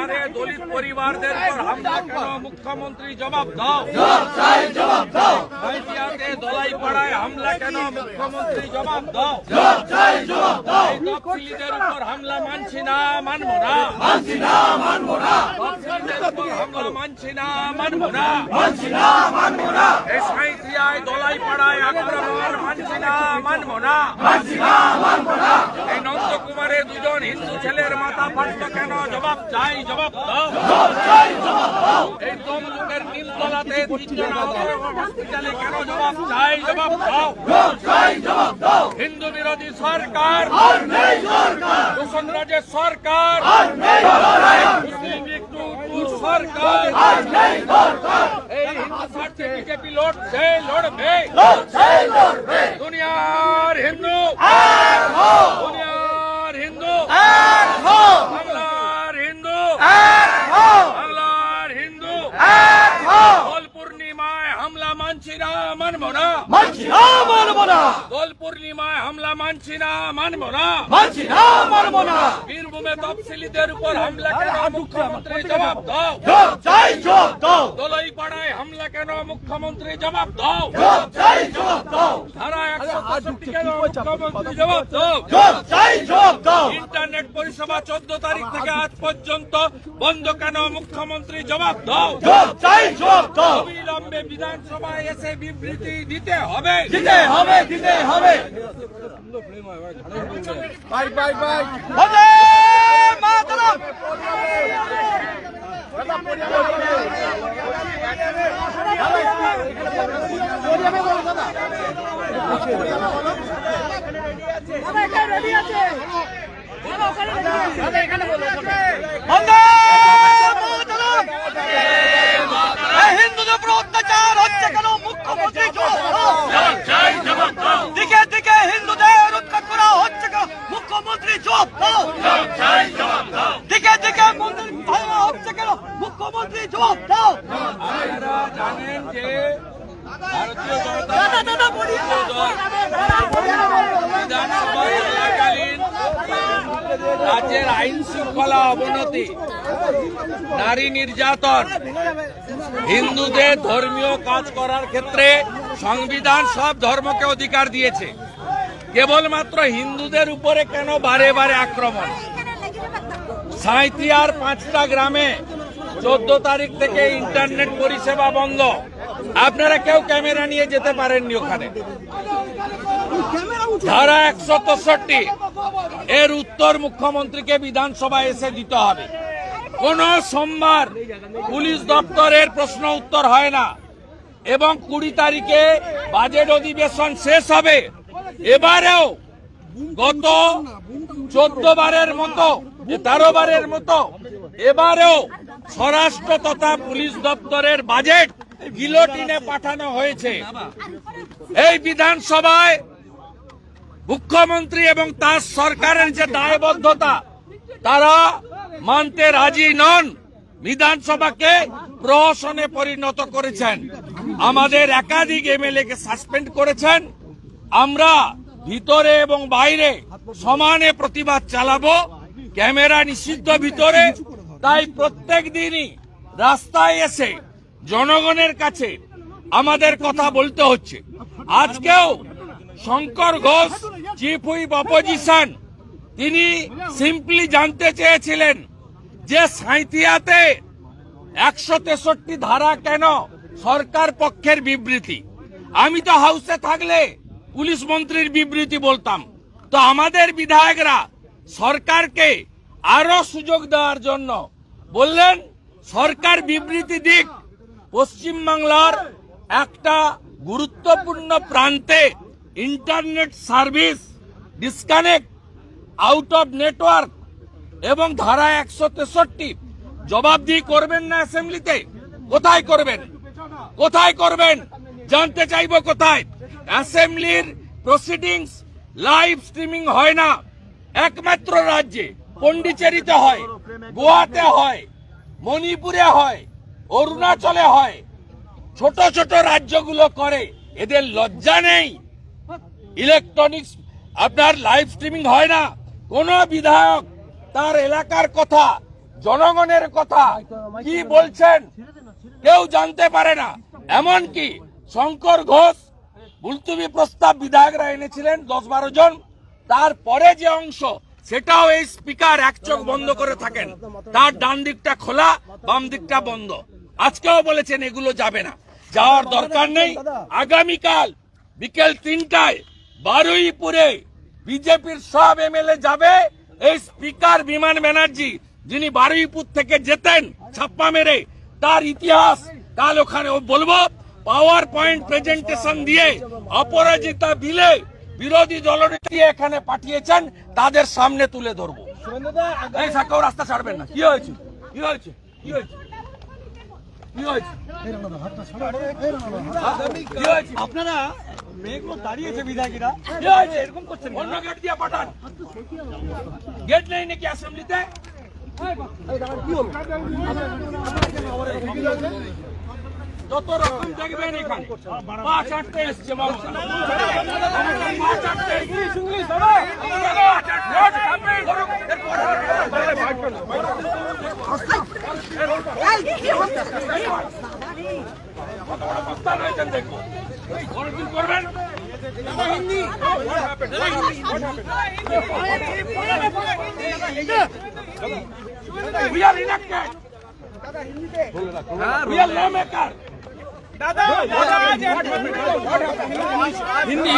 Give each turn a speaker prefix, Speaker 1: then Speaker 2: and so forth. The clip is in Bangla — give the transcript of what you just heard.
Speaker 1: নন্দকুমারে দলিত পরিবারদের উপর হামলা কেন? মুখ্যমন্ত্রী জবাব দাও। সাঁইথিয়াতে দলাইপাড়ায় হামলা কেন? মুখ্যমন্ত্রী জবাব দাও। এই তফসিলিদের উপর হামলা মানছি না, মানবো না। তফসিলিদের উপর হামলা মানছি না, মানবো না। এই সাঁইথিয়ায় দলাইপাড়ায় আক্রমণ মানছি না, মানবো না। এই নন্দকুমারে দুজন হিন্দু ছেলের মাথা ফাটলো কেন? জবাব চাই, জবাব দাও। এই তমলুকের নীলতলাতে হসপিটালে কেন? জবাব চাই, জবাব দাও। হিন্দু বিরোধী সরকার, রোশন রাজের সরকার, মুসলিম লীগ টুটুর সরকার, এই হিন্দু স্বার্থে বিজেপি লড়ছে, লড়বে। দুনিয়ার হিন্দু, দুনিয়ার হিন্দু, বাংলার হিন্দু, বাংলার হিন্দু। দোল পূর্ণিমায় হামলা মানছি না, মানবো না। দোল পূর্ণিমায় হামলা মানছি না, মানবো না। বীরভূমে তফসিলিদের উপর হামলা কেন? মুখ্যমন্ত্রী জবাব দাও। দোলাইপাড়ায় হামলা কেন? মুখ্যমন্ত্রী জবাব দাও। ধারা 163 কেন? মুখ্যমন্ত্রী জবাব দাও। ইন্টারনেট পরিষেবা 14 তারিখ থেকে আজ পর্যন্ত বন্ধ কেন? মুখ্যমন্ত্রী জবাব দাও। অবিলম্বে বিধানসভায় এসে বিবৃতি দিতে হবে।
Speaker 2: হিন্দুদের উপর অত্যাচার হচ্ছে কেন? মুখ্যমন্ত্রী দিকে দিকে হিন্দুদের উৎখাত করা হচ্ছে কেন? মুখ্যমন্ত্রী জবাব দাও। দিকে দিকে মন্দির ভাঙা হচ্ছে কেন? মুখ্যমন্ত্রী জবাব দাও।
Speaker 1: আপনারা জানেন যে ভারতীয় জনতা পার্টি বিধানসভা চলাকালীন রাজ্যের আইন শৃঙ্খলা অবনতি, নারী নির্যাতন, হিন্দুদের ধর্মীয় কাজ করার ক্ষেত্রে সংবিধান সব ধর্মকে অধিকার দিয়েছে। কেবলমাত্র হিন্দুদের উপরে কেন বারে বারে আক্রমণ? সাঁইথিয়ার 5টা গ্রামে 14 তারিখ থেকে ইন্টারনেট পরিষেবা বন্ধ। আপনারা কেউ ক্যামেরা নিয়ে যেতে পারেননি ওখানে। ধারা 163 এর উত্তর মুখ্যমন্ত্রীকে বিধানসভায় এসে দিতে হবে। কোন সোমবার পুলিশ দপ্তরের প্রশ্ন উত্তর হয় না এবং 20 তারিখে বাজেট অধিবেশন শেষ হবে। এবারেও গত 14 বারের মতো, 13 বারের মতো এবারেও স্বরাষ্ট্র তথা পুলিশ দপ্তরের বাজেট গিলোটিনে পাঠানো হয়েছে। এই বিধানসভায় মুখ্যমন্ত্রী এবং তার সরকারের যে দায়বদ্ধতা তারা মানতে রাজি নন। বিধানসভাকে প্রহসনে পরিণত করেছেন। আমাদের একাধিক এমএলএ কে সাসপেন্ড করেছেন। আমরা ভিতরে এবং বাইরে সমানে প্রতিবাদ চালাবো। ক্যামেরা নিষিদ্ধ ভিতরে, তাই প্রত্যেক দিনই রাস্তায় এসে জনগণের কাছে আমাদের কথা বলতে হচ্ছে। আজকেও Shankar Ghosh, chief whip opposition, তিনি সিম্পলি জানতে চেয়েছিলেন যে সাঁইথিয়াতে 163 ধারা কেন? সরকার পক্ষের বিবৃতি। আমি তো হাউসে থাকলে পুলিশ মন্ত্রীর বিবৃতি বলতাম। তো আমাদের বিধায়করা সরকারকে আরো সুযোগ দেওয়ার জন্য বললেন সরকার বিবৃতি দিক। পশ্চিমবাংলার একটা গুরুত্বপূর্ণ প্রান্তে internet service disconnect, out of network এবং ধারা 163 জবাবদিহি করবেন না অ্যাসেম্বলিতে? কোথায় করবেন? কোথায় করবেন? জানতে চাইব কোথায়। অ্যাসেম্বলির প্রসিডিংস লাইভ স্ট্রিমিং হয় না। একমাত্র রাজ্যে পন্ডিচেরিতে হয়, গোয়াতে হয়, মণিপুরে হয়, অরুণাচলে হয়, ছোট ছোট রাজ্যগুলো করে। এদের লজ্জা নেই? ইলেকট্রনিক্স আপনার লাইভ স্ট্রিমিং হয় না। কোন বিধায়ক তার এলাকার কথা জনগণের কথা কি বলছেন কেউ জানতে পারে না। এমনকি শঙ্কর ঘোষ মুলতবি প্রস্তাব বিধায়করা এনেছিলেন 10-12 জন, তারপরে যে অংশ সেটাও এই স্পিকার এক চোখ বন্ধ করে থাকেন, তার ডান দিকটা খোলা বাম দিকটা বন্ধ। আজকেও বলেছেন এগুলো যাবে না, যাওয়ার দরকার নেই। আগামীকাল বিকেল 3টায় বারুইপুরে বিজেপির সব এমএলএ যাবে। এই স্পিকার বিমান ব্যানার্জি যিনি বারুইপুর থেকে যেতেন ছাপ্পা মেরে, তার ইতিহাস কাল ওখানে বলবো। পাওয়ার পয়েন্ট প্রেজেন্টেশন দিয়ে অপরাজিতা বিলে বিরোধী দলনেত্রী এখানে পাঠিয়েছেন, তাদের সামনে তুলে ধরবো। এই সাক্ষর রাস্তা ছাড়বেন না। কি হয়েছে? কি হয়েছে? কি হয়েছে? কি হয়েছে? কি হয়েছে?
Speaker 2: আপনারা মেয়েগুলো দাঁড়িয়েছে বিধায়করা,
Speaker 1: কি হয়েছে? এরকম করছেন, অন্য গেট দিয়ে পাঠান। গেট নেই নাকি অ্যাসেম্বলিতে? যত রকম দেখবেন এখানে 5-8টে এসছে বাবু। 5-8টে ইংলিশ হবে। কত বড় প্রস্তাব হয়েছেন দেখো, অনেকদিন করবেন। We are elected. We are lawmaker.
Speaker 2: Hindi